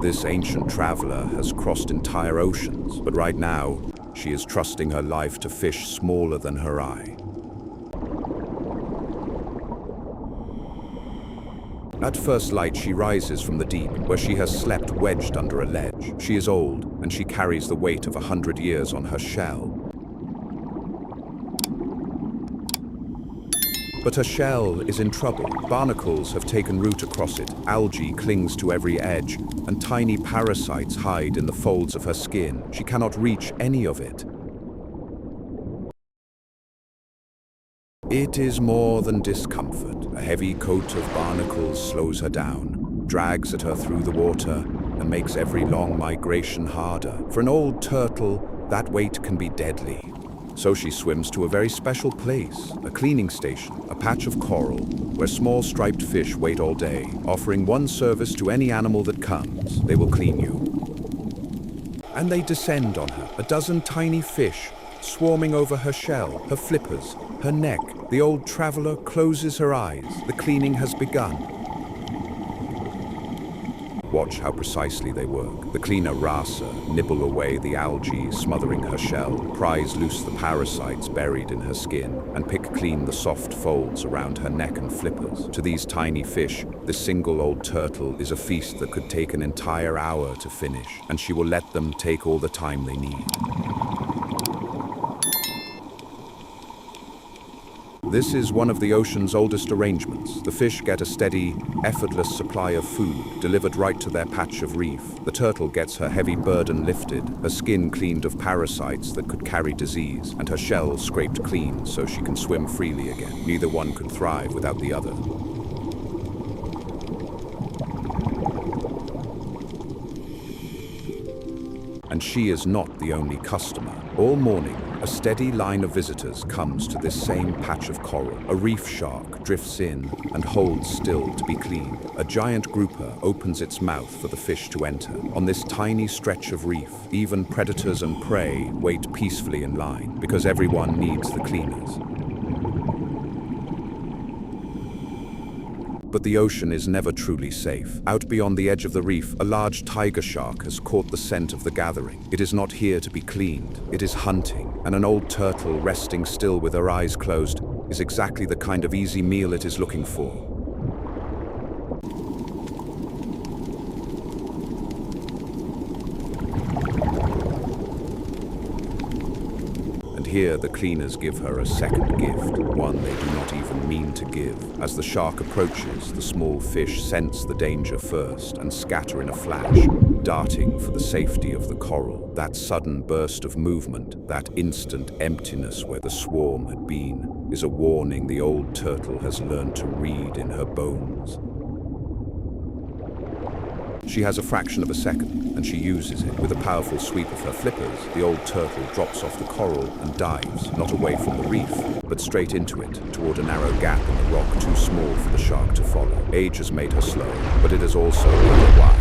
This ancient traveler has crossed entire oceans, but right now, she is trusting her life to fish smaller than her eye. At first light, she rises from the deep, where she has slept wedged under a ledge. She is old, and she carries the weight of 100 years on her shell. But her shell is in trouble. Barnacles have taken root across it, algae clings to every edge, and tiny parasites hide in the folds of her skin. She cannot reach any of it. It is more than discomfort. A heavy coat of barnacles slows her down, drags at her through the water, and makes every long migration harder. For an old turtle, that weight can be deadly. So she swims to a very special place, a cleaning station, a patch of coral, where small striped fish wait all day, offering one service to any animal that comes. They will clean you. And they descend on her, a dozen tiny fish, swarming over her shell, her flippers, her neck. The old traveler closes her eyes. The cleaning has begun. Watch how precisely they work. The cleaner rasa nibble away the algae smothering her shell, prise loose the parasites buried in her skin, and pick clean the soft folds around her neck and flippers. To these tiny fish, this single old turtle is a feast that could take an entire hour to finish, and she will let them take all the time they need. This is one of the ocean's oldest arrangements. The fish get a steady, effortless supply of food delivered right to their patch of reef. The turtle gets her heavy burden lifted, her skin cleaned of parasites that could carry disease, and her shell scraped clean so she can swim freely again. Neither one could thrive without the other. And she is not the only customer. All morning, a steady line of visitors comes to this same patch of coral. A reef shark drifts in and holds still to be cleaned. A giant grouper opens its mouth for the fish to enter. On this tiny stretch of reef, even predators and prey wait peacefully in line, because everyone needs the cleaners. But the ocean is never truly safe. Out beyond the edge of the reef, a large tiger shark has caught the scent of the gathering. It is not here to be cleaned. It is hunting, and an old turtle resting still with her eyes closed is exactly the kind of easy meal it is looking for. Here, the cleaners give her a second gift, one they do not even mean to give. As the shark approaches, the small fish sense the danger first and scatter in a flash, darting for the safety of the coral. That sudden burst of movement, that instant emptiness where the swarm had been, is a warning the old turtle has learned to read in her bones. She has a fraction of a second, and she uses it. With a powerful sweep of her flippers, the old turtle drops off the coral and dives, not away from the reef, but straight into it, toward a narrow gap in the rock too small for the shark to follow. Age has made her slow, but it has also made her wise.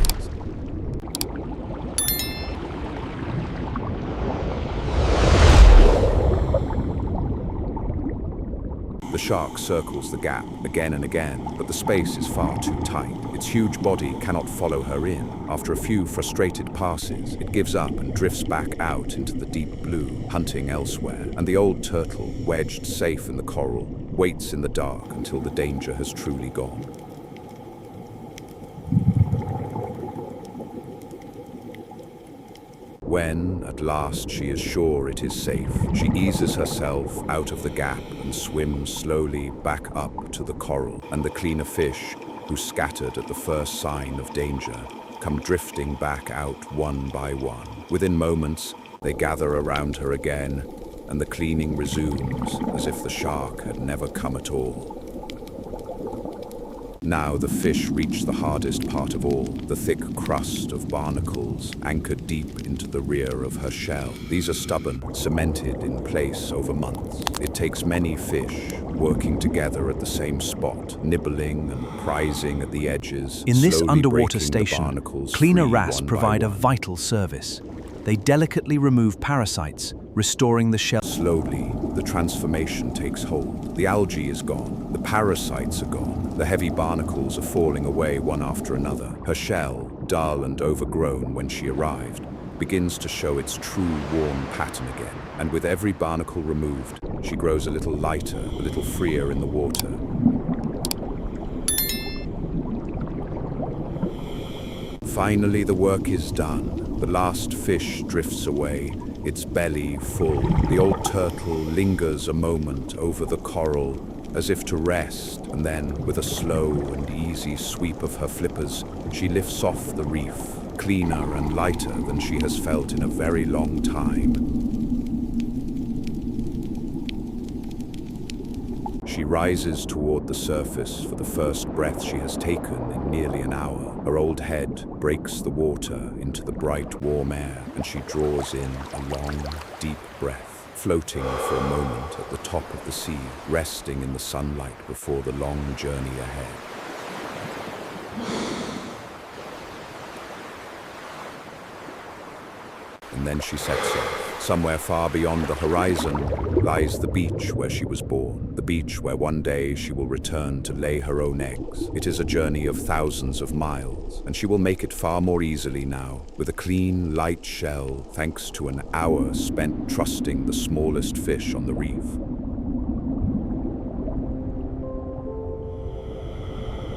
The shark circles the gap again and again, but the space is far too tight. Its huge body cannot follow her in. After a few frustrated passes, it gives up and drifts back out into the deep blue, hunting elsewhere. And the old turtle, wedged safe in the coral, waits in the dark until the danger has truly gone. When, at last, she is sure it is safe, she eases herself out of the gap and swims slowly back up to the coral, and the cleaner fish, who scattered at the first sign of danger, come drifting back out one by one. Within moments, they gather around her again, and the cleaning resumes as if the shark had never come at all. Now the fish reach the hardest part of all, the thick crust of barnacles anchored deep into the rear of her shell. These are stubborn, cemented in place over months. It takes many fish working together at the same spot, nibbling and prizing at the edges. In this underwater station, cleaner wrasse provide a vital service. They delicately remove parasites, restoring the shell. Slowly, the transformation takes hold. The algae is gone, the parasites are gone, the heavy barnacles are falling away one after another. Her shell, dull and overgrown when she arrived, begins to show its true warm pattern again. And with every barnacle removed, she grows a little lighter, a little freer in the water. Finally, the work is done. The last fish drifts away, its belly full. The old turtle lingers a moment over the coral, as if to rest, and then, with a slow and easy sweep of her flippers, she lifts off the reef, cleaner and lighter than she has felt in a very long time. She rises toward the surface for the first breath she has taken in nearly an hour. Her old head breaks the water into the bright, warm air, and she draws in a long, deep breath, floating for a moment at the top of the sea, resting in the sunlight before the long journey ahead. And then she sets off. Somewhere far beyond the horizon lies the beach where she was born, the beach where one day she will return to lay her own eggs. It is a journey of thousands of miles, and she will make it far more easily now, with a clean, light shell, thanks to an hour spent trusting the smallest fish on the reef.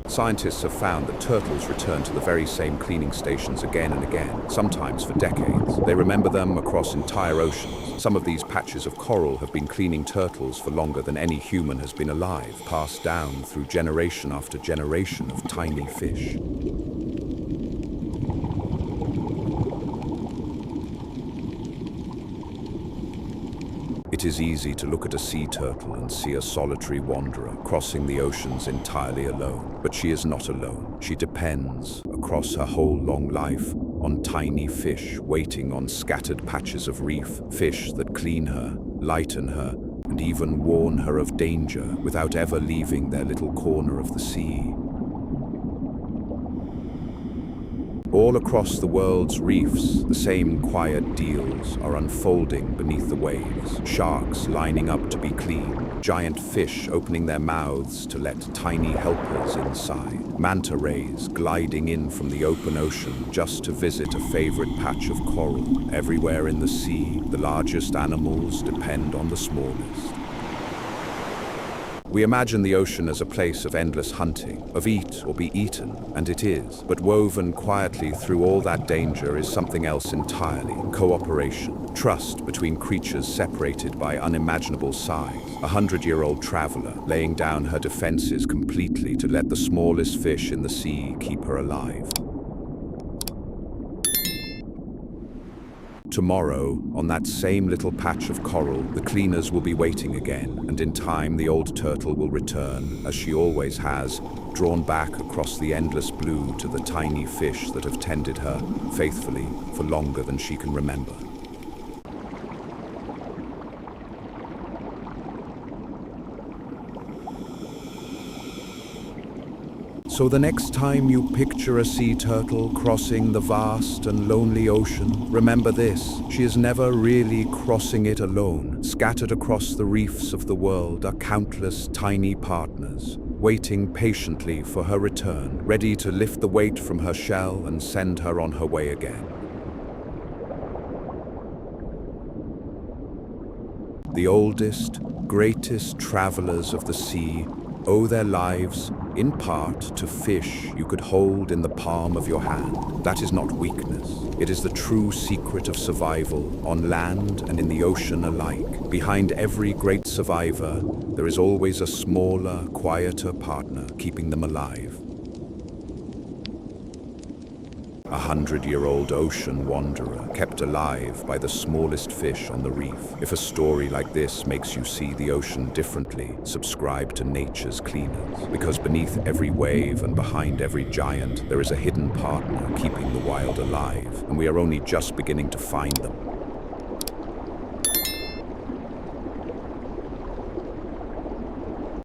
Scientists have found that turtles return to the very same cleaning stations again and again, sometimes for decades. They remember them across entire oceans. Some of these patches of coral have been cleaning turtles for longer than any human has been alive, passed down through generation after generation of tiny fish. It is easy to look at a sea turtle and see a solitary wanderer crossing the oceans entirely alone. But she is not alone. She depends, across her whole long life, on tiny fish waiting on scattered patches of reef, fish that clean her, lighten her, and even warn her of danger without ever leaving their little corner of the sea. All across the world's reefs, the same quiet deals are unfolding beneath the waves. Sharks lining up to be cleaned, giant fish opening their mouths to let tiny helpers inside, manta rays gliding in from the open ocean just to visit a favorite patch of coral. Everywhere in the sea, the largest animals depend on the smallest. We imagine the ocean as a place of endless hunting, of eat or be eaten, and it is. But woven quietly through all that danger is something else entirely: cooperation, trust between creatures separated by unimaginable size. A 100-year-old traveler laying down her defenses completely to let the smallest fish in the sea keep her alive. Tomorrow, on that same little patch of coral, the cleaners will be waiting again, and in time the old turtle will return, as she always has, drawn back across the endless blue to the tiny fish that have tended her faithfully for longer than she can remember. So the next time you picture a sea turtle crossing the vast and lonely ocean, remember this: she is never really crossing it alone. Scattered across the reefs of the world are countless tiny partners, waiting patiently for her return, ready to lift the weight from her shell and send her on her way again. The oldest, greatest travelers of the sea owe their lives, in part, to fish you could hold in the palm of your hand. That is not weakness. It is the true secret of survival, on land and in the ocean alike. Behind every great survivor, there is always a smaller, quieter partner keeping them alive. A 100-year-old ocean wanderer kept alive by the smallest fish on the reef. If a story like this makes you see the ocean differently, subscribe to Nature's Cleaners. Because beneath every wave and behind every giant, there is a hidden partner keeping the wild alive, and we are only just beginning to find them.